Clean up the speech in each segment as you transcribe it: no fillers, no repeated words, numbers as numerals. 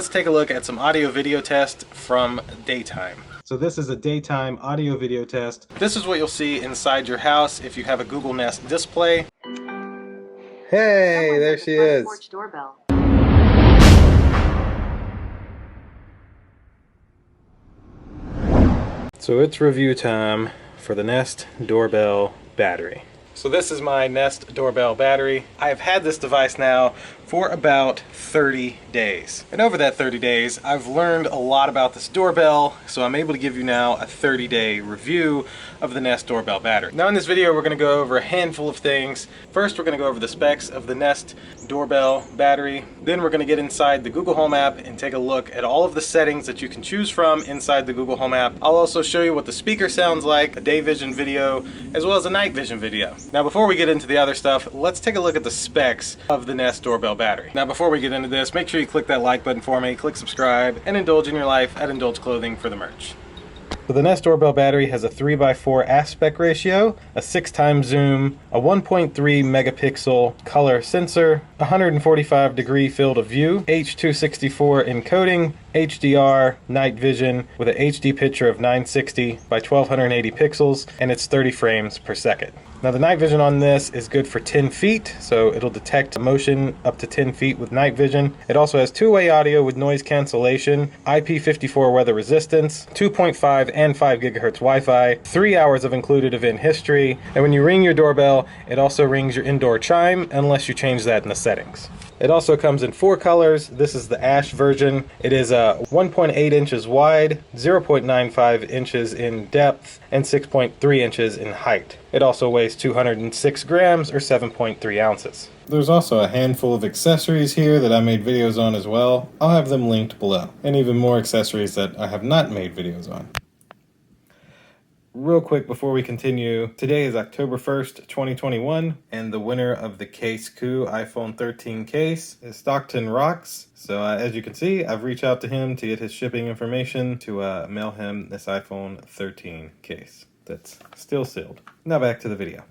Let's take a look at some audio video test from daytime. So this is a daytime audio video test. This is what you'll see inside your house if you have a Google Nest display. Hey, there she is. Porch doorbell. So it's review time for the Nest Doorbell battery. So this is my Nest Doorbell battery. I've had this device now for about 30 days. And over that 30 days, I've learned a lot about this doorbell, so I'm able to give you now a 30-day review of the Nest Doorbell battery. Now in this video, we're gonna go over a handful of things. First, we're gonna go over the specs of the Nest Doorbell battery. Then we're gonna get inside the Google Home app and take a look at all of the settings that you can choose from inside the Google Home app. I'll also show you what the speaker sounds like, a day vision video, as well as a night vision video. Now before we get into the other stuff, let's take a look at the specs of the Nest Doorbell battery. Now before we get into this, make sure you click that like button for me, click subscribe, and indulge in your life at Indulge Clothing for the merch. So the Nest Doorbell battery has a 3:4 aspect ratio, a 6x zoom, a 1.3 megapixel color sensor, 145 degree field of view, H.264 encoding, HDR night vision with an HD picture of 960 by 1280 pixels, and it's 30 frames per second. Now the night vision on this is good for 10 feet, so it'll detect motion up to 10 feet with night vision. It also has two-way audio with noise cancellation, IP54 weather resistance, 2.5 and 5 gigahertz Wi-Fi, 3 hours of included event history, and when you ring your doorbell, it also rings your indoor chime unless you change that in the settings. It also comes in 4 colors. This is the ash version. It is 1.8 inches wide, 0.95 inches in depth, and 6.3 inches in height. It also weighs 206 grams or 7.3 ounces. There's also a handful of accessories here that I made videos on as well. I'll have them linked below. And even more accessories that I have not made videos on. Real quick before we continue, today is October 1st, 2021, and the winner of the Case Coup iPhone 13 case is Stockton Rocks. So as you can see, I've reached out to him to get his shipping information to mail him this iPhone 13 case that's still sealed. Now back to the video.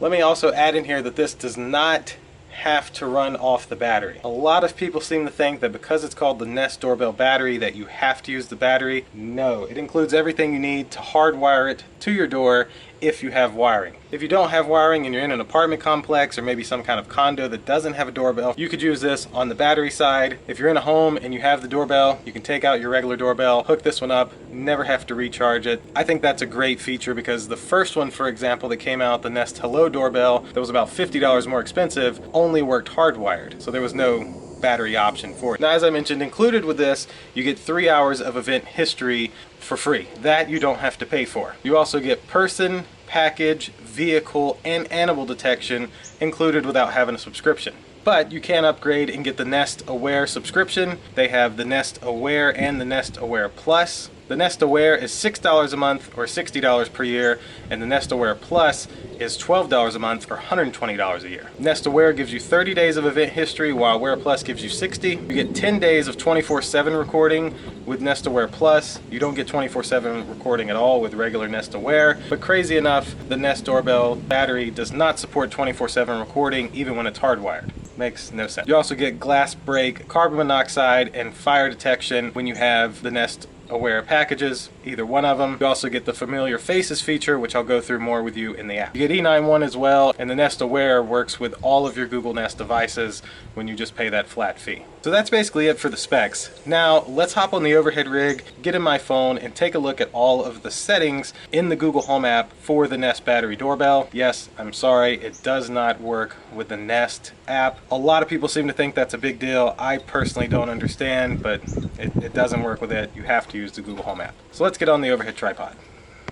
Let me also add in here that this does not have to run off the battery. A lot of people seem to think that because it's called the Nest Doorbell battery that you have to use the battery. No, it includes everything you need to hardwire it to your door if you have wiring. If you don't have wiring and you're in an apartment complex or maybe some kind of condo that doesn't have a doorbell, you could use this on the battery side. If you're in a home and you have the doorbell, you can take out your regular doorbell, hook this one up, never have to recharge it. I think that's a great feature because the first one, for example, that came out, the Nest Hello doorbell, that was about $50 more expensive, only worked hardwired. So there was no battery option for it. Now, as I mentioned, included with this, you get 3 hours of event history for free. That you don't have to pay for. You also get person, package, vehicle, and animal detection included without having a subscription. But you can upgrade and get the Nest Aware subscription. They have the Nest Aware and the Nest Aware Plus. The Nest Aware is $6 a month or $60 per year, and the Nest Aware Plus is $12 a month or $120 a year. Nest Aware gives you 30 days of event history, while Aware Plus gives you 60. You get 10 days of 24/7 recording with Nest Aware Plus. You don't get 24/7 recording at all with regular Nest Aware, but crazy enough, the Nest Doorbell battery does not support 24/7 recording even when it's hardwired. Makes no sense. You also get glass break, carbon monoxide, and fire detection when you have the Nest Aware packages, either one of them. You also get the familiar faces feature, which I'll go through more with you in the app. You get E91 as well, and the Nest Aware works with all of your Google Nest devices when you just pay that flat fee. So that's basically it for the specs. Now let's hop on the overhead rig, get in my phone, and take a look at all of the settings in the Google Home app for the Nest battery doorbell. Yes, I'm sorry, it does not work with the Nest app. A lot of people seem to think that's a big deal. I personally don't understand, but it doesn't work with it. You have to use the Google Home app. So let's get on the overhead tripod.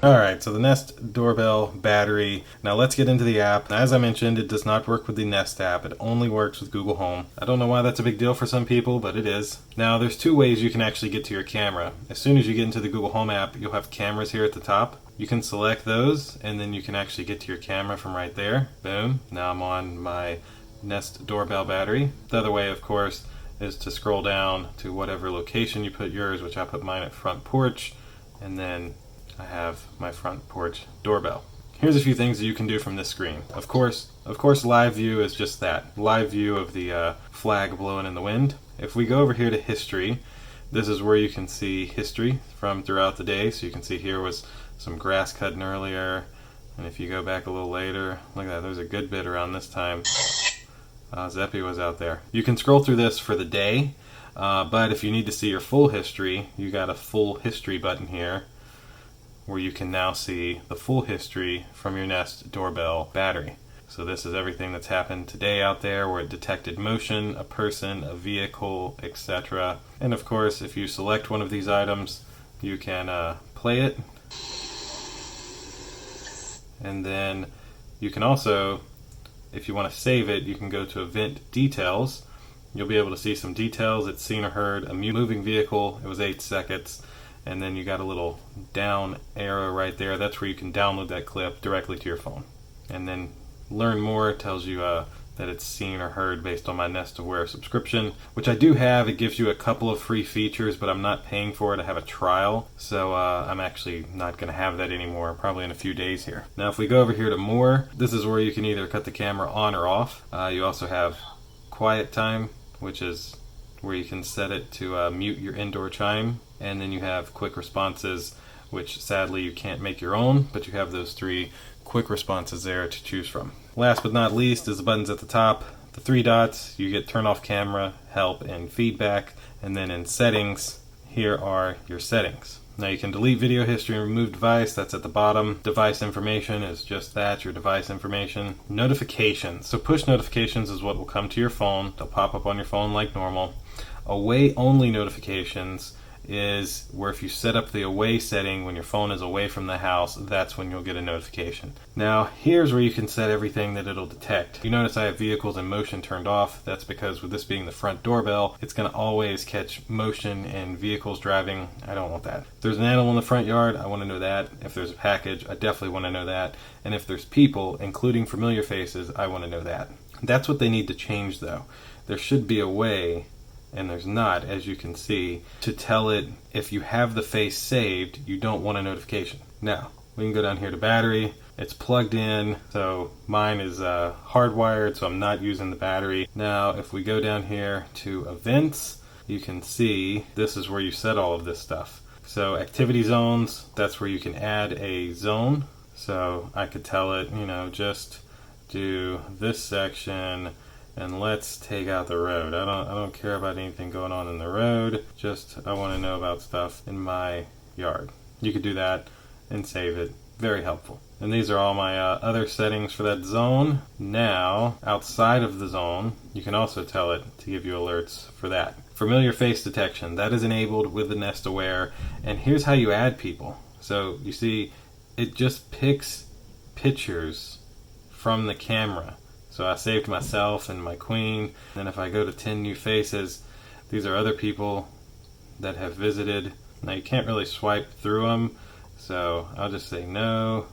Alright, so the Nest Doorbell battery. Now let's get into the app. Now, as I mentioned, it does not work with the Nest app. It only works with Google Home. I don't know why that's a big deal for some people, but it is. Now there's 2 ways you can actually get to your camera. As soon as you get into the Google Home app, you'll have cameras here at the top. You can select those, and then you can actually get to your camera from right there. Boom. Now I'm on my Nest Doorbell battery. The other way, of course, is to scroll down to whatever location you put yours, which I put mine at front porch, and then I have my front porch doorbell. Here's a few things that you can do from this screen. Of course, live view is just that. Live view of the flag blowing in the wind. if we go over here to history, this is where you can see history from throughout the day. So you can see here was some grass cutting earlier, and if you go back a little later, look at that, there's a good bit around this time. Zeppy was out there. You can scroll through this for the day, but if you need to see your full history, you got a full history button here where you can now see the full history from your Nest Doorbell battery. So this is everything that's happened today out there, where it detected motion, a person, a vehicle, etc. And of course, if you select one of these items, you can play it. And then you can also, if you want to save it, you can go to Event Details. You'll be able to see some details. It's seen or heard a moving vehicle. It was 8 seconds. And then you got a little down arrow right there. That's where you can download that clip directly to your phone. And then Learn More tells you that it's seen or heard based on my Nest Aware subscription, which I do have. It gives you a couple of free features, but I'm not paying for it. I have a trial, so I'm actually not going to have that anymore, probably in a few days here. Now if we go over here to More, this is where you can either cut the camera on or off. You also have Quiet Time, which is where you can set it to mute your indoor chime. And then you have Quick Responses, which sadly you can't make your own, but you have those 3 quick responses there to choose from. Last but not least is the buttons at the top. The 3 dots, you get Turn Off Camera, Help, and Feedback. And then in Settings, here are your settings. Now you can delete video history and remove device. That's at the bottom. Device information is just that, your device information. Notifications. So push notifications is what will come to your phone. They'll pop up on your phone like normal. Away only notifications is where if you set up the away setting when your phone is away from the house, that's when you'll get a notification. Now here's where you can set everything that it'll detect. You notice I have vehicles in motion turned off. That's because with this being the front doorbell, it's going to always catch motion and vehicles driving. I don't want that. If there's an animal in the front yard, I want to know that. If there's a package, I definitely want to know that. And if there's people, including familiar faces, I want to know that. That's what they need to change though. There should be a way, and there's not, as you can see, to tell it if you have the face saved, you don't want a notification. Now, we can go down here to battery. It's plugged in, so mine is hardwired, so I'm not using the battery. Now, if we go down here to events, you can see this is where you set all of this stuff. So activity zones, that's where you can add a zone. So I could tell it, just do this section, and let's take out the road. I don't care about anything going on in the road. Just I want to know about stuff in my yard. You could do that and save it. Very helpful. And these are all my other settings for that zone. Now, outside of the zone, you can also tell it to give you alerts for that. Familiar face detection. That is enabled with the Nest Aware. And here's how you add people. So you see, it just picks pictures from the camera. So I saved myself and my queen. Then if I go to 10 new faces, these are other people that have visited. Now you can't really swipe through them, so I'll just say no.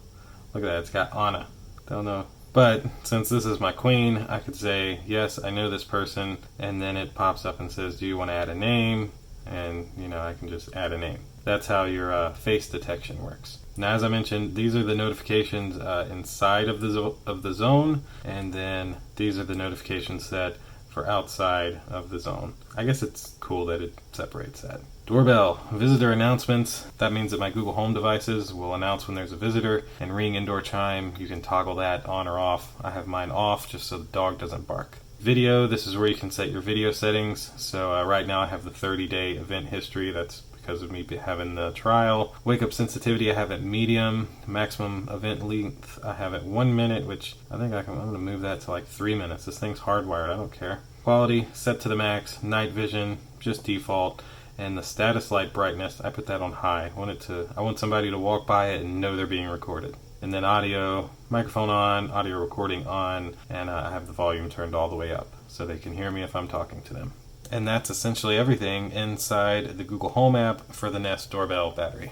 Look at that, it's got Anna. Don't know. But since this is my queen, I could say, yes, I know this person, and then it pops up and says, do you want to add a name? And I can just add a name. That's how your face detection works. Now, as I mentioned, these are the notifications inside of the zone, and then these are the notifications set for outside of the zone. I guess it's cool that it separates that. Doorbell, visitor announcements. That means that my Google Home devices will announce when there's a visitor, and ring indoor chime, you can toggle that on or off. I have mine off just so the dog doesn't bark. Video, this is where you can set your video settings. So right now I have the 30-day event history. That's because of me having the trial. Wake up sensitivity, I have at medium. Maximum event length, I have at 1 minute, which I think I'm going to move that to like 3 minutes. This thing's hardwired, I don't care. Quality, set to the max. Night vision, just default. And the status light brightness, I put that on high. I want somebody to walk by it and know they're being recorded. And then audio, microphone on, audio recording on, and I have the volume turned all the way up so they can hear me if I'm talking to them. And that's essentially everything inside the Google Home app for the Nest Doorbell battery.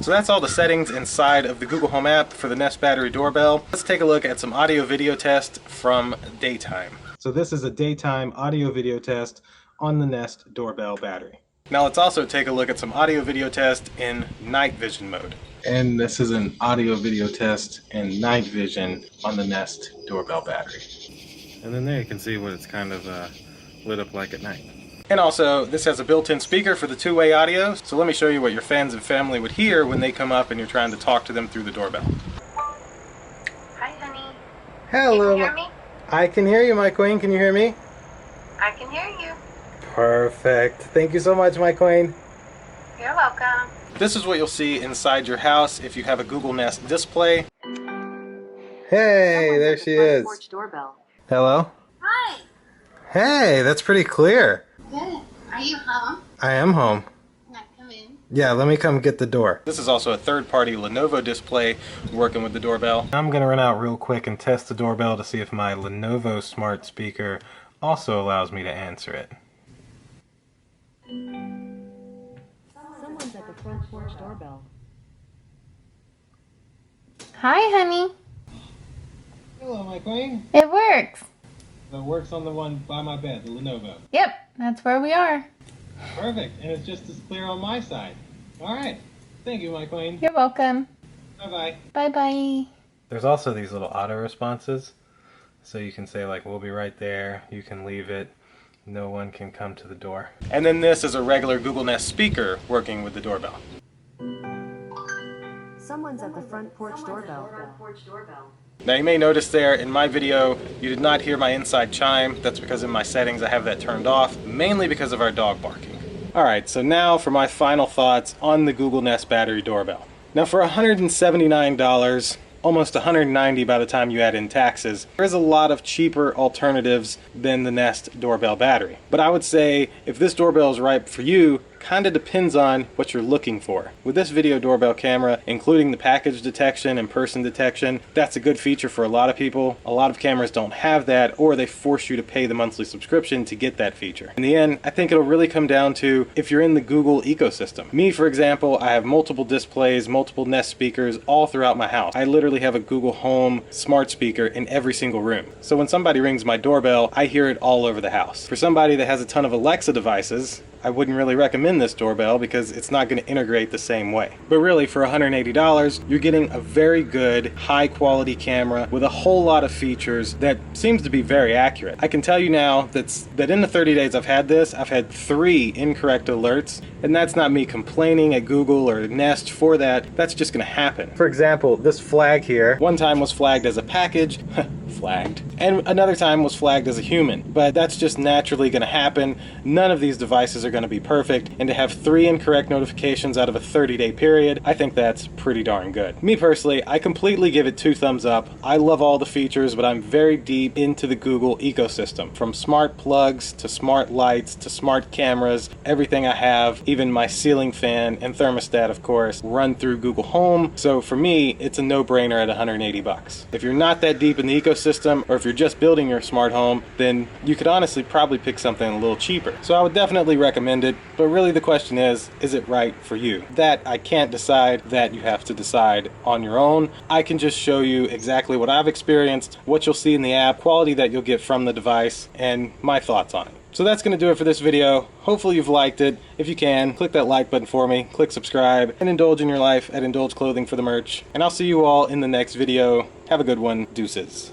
So that's all the settings inside of the Google Home app for the Nest battery doorbell. Let's take a look at some audio video test from daytime. So this is a daytime audio video test on the Nest doorbell battery. Now let's also take a look at some audio video test in night vision mode. And this is an audio video test in night vision on the Nest doorbell battery. And then there you can see what it's kind of lit up like at night. And also, this has a built-in speaker for the two-way audio, so let me show you what your friends and family would hear when they come up and you're trying to talk to them through the doorbell. Hi, honey. Hello. Can you hear me? I can hear you, my queen. Can you hear me? I can hear you. Perfect. Thank you so much, my queen. You're welcome. This is what you'll see inside your house if you have a Google Nest display. Hey, there she is. Porch doorbell. Hello? Hi. Hey, that's pretty clear. Good. Are you home? I am home. Can I come in? Yeah, let me come get the door. This is also a third-party Lenovo display working with the doorbell. I'm going to run out real quick and test the doorbell to see if my Lenovo smart speaker also allows me to answer it. Someone's at the front porch doorbell. Hi, honey. Hello, my queen. It works. It works on the one by my bed, the Lenovo. Yep, that's where we are. Perfect, and it's just as clear on my side. All right. Thank you, my queen. You're welcome. Bye-bye. Bye-bye. There's also these little auto responses. So you can say, like, we'll be right there. You can leave it. No one can come to the door. And then this is a regular Google Nest speaker working with the doorbell. Someone's at the front porch doorbell. Now you may notice there in my video, you did not hear my inside chime. That's because in my settings I have that turned off, mainly because of our dog barking. Alright, so now for my final thoughts on the Google Nest battery doorbell. Now for $179, almost $190 by the time you add in taxes, there is a lot of cheaper alternatives than the Nest doorbell battery. But I would say if this doorbell is right for you, kind of depends on what you're looking for. With this video doorbell camera, including the package detection and person detection, that's a good feature for a lot of people. A lot of cameras don't have that, or they force you to pay the monthly subscription to get that feature. In the end, I think it'll really come down to if you're in the Google ecosystem. Me, for example, I have multiple displays, multiple Nest speakers all throughout my house. I literally have a Google Home smart speaker in every single room. So when somebody rings my doorbell, I hear it all over the house. For somebody that has a ton of Alexa devices, I wouldn't really recommend this doorbell because it's not going to integrate the same way. But really, for $180, you're getting a very good, high quality camera with a whole lot of features that seems to be very accurate. I can tell you now that in the 30 days I've had this, I've had 3 incorrect alerts, and that's not me complaining at Google or Nest for that. That's just going to happen. For example, this flag here, one time was flagged as a package, flagged, and another time was flagged as a human. But that's just naturally going to happen. None of these devices are going to be perfect, and to have 3 incorrect notifications out of a 30-day period, I think that's pretty darn good. Me personally, I completely give it 2 thumbs up. I love all the features, but I'm very deep into the Google ecosystem. From smart plugs to smart lights to smart cameras, everything I have, even my ceiling fan and thermostat, of course, run through Google Home. So for me, it's a no-brainer at $180. If you're not that deep in the ecosystem, or if you're just building your smart home, then you could honestly probably pick something a little cheaper. So I would definitely recommend it, but really the question is it right for you? That I can't decide, that you have to decide on your own. I can just show you exactly what I've experienced, what you'll see in the app, quality that you'll get from the device, and my thoughts on it. So that's going to do it for this video. Hopefully you've liked it. If you can, click that like button for me, click subscribe, and indulge in your life at Indulge Clothing for the merch. And I'll see you all in the next video. Have a good one. Deuces.